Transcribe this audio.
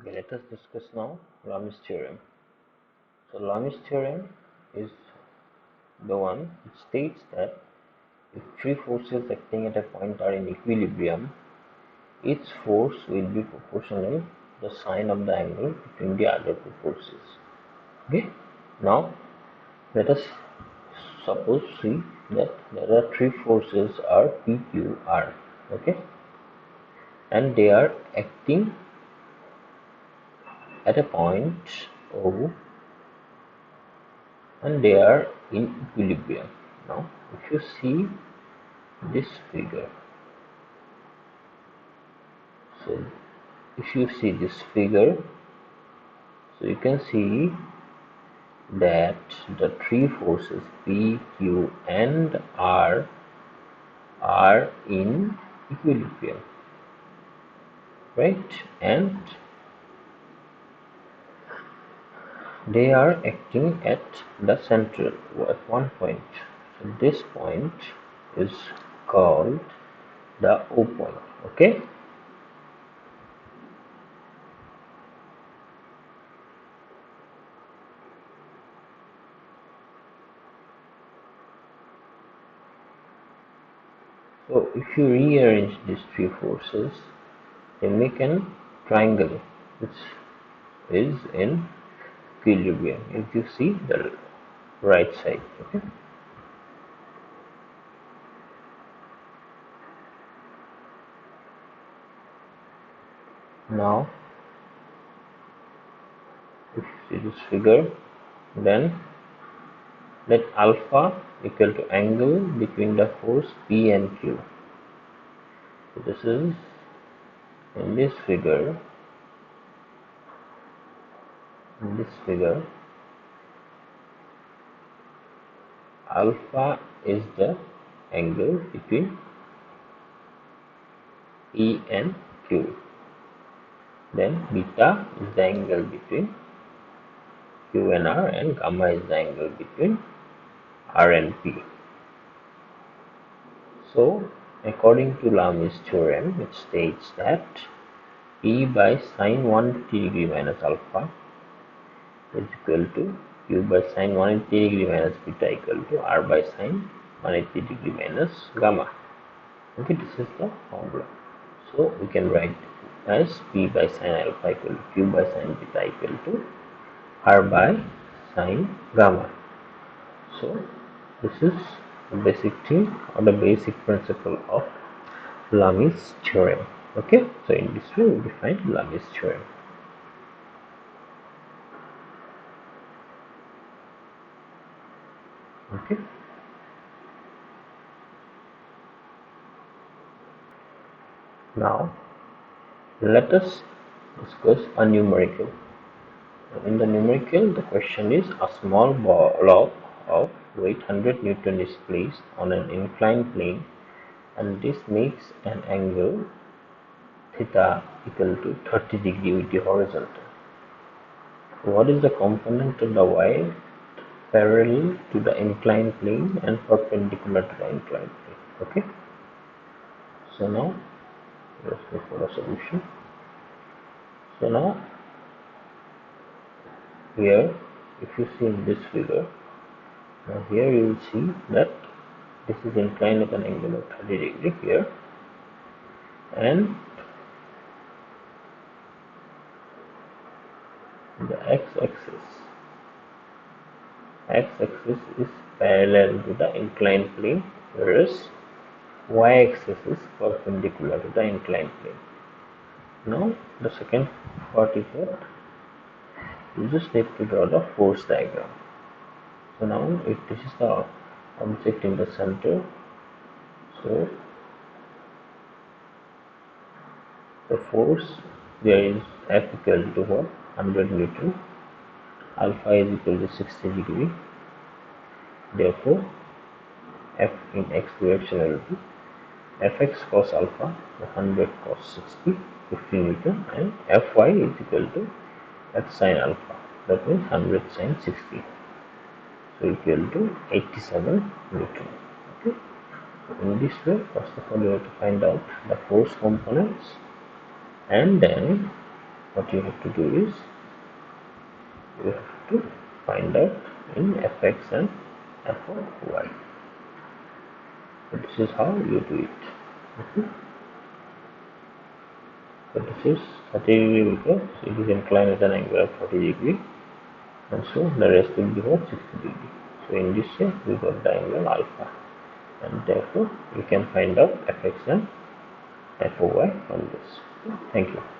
Okay, let us discuss now Lami's theorem. So Lami's theorem is the one which states that if three forces acting at a point are in equilibrium, each force will be proportional to the sine of the angle between the other two forces. Okay. Now let us suppose see that there are three forces are P, Q, R. Okay, and they are acting at a point O and they are in equilibrium. Now if you see this figure, so if you see this figure, so you can see that the three forces P, Q and R are in equilibrium, right? And they are acting at the center at one point. So this point is called the O point. Okay. So if you rearrange these three forces, they make an triangle which is in equilibrium. If you see the right side, okay. Now, if you see this figure, then let alpha equal to angle between the force P and Q. So this is in this figure. In this figure, alpha is the angle between P and Q. Then beta is the angle between Q and R, and gamma is the angle between R and P. So, according to Lami's theorem, it states that P by sine 180 degree minus alpha is equal to Q by sine 180 degree minus beta equal to R by sine 180 degree minus gamma. Okay, this is the formula. So, we can write as P by sine alpha equal to Q by sine beta equal to R by sine gamma. So this is the basic thing or the basic principle of Lami's theorem. Okay, so in this way we define Lami's theorem. Okay, now let us discuss a numerical. In the numerical, the question is a small block of weight 100 Newton is placed on an inclined plane, and this makes an angle theta equal to 30 degree with the horizontal. What is the component of the y parallel to the inclined plane and perpendicular to the inclined plane? Okay. So now let's go for a solution. So now here, if you see in this figure, now here you will see that this is inclined at an angle of 30 degree here, and the x-axis is parallel to the inclined plane, whereas y-axis is perpendicular to the inclined plane. Now the second part is that you just need to draw the force diagram. So now if this is the object in the center, so the force there is F equal to what? 100 Newton. Alpha is equal to 60 degree. Therefore, F in x direction will be Fx cos alpha 100 cos 60 50 Newton, and Fy is equal to F sin alpha, that means 100 sin 60, so equal to 87 Newton. Okay. In this way, first of all, you have to find out the force components, and then what you have to do is you have to find out in fx and f of y. So this is how you do it. So this is 30 degree because it is inclined at an angle of 40 degree, and so the rest will be what 60 degree. So in this way we got the angle alpha, and therefore you can find out fx and f of y on this. Thank you.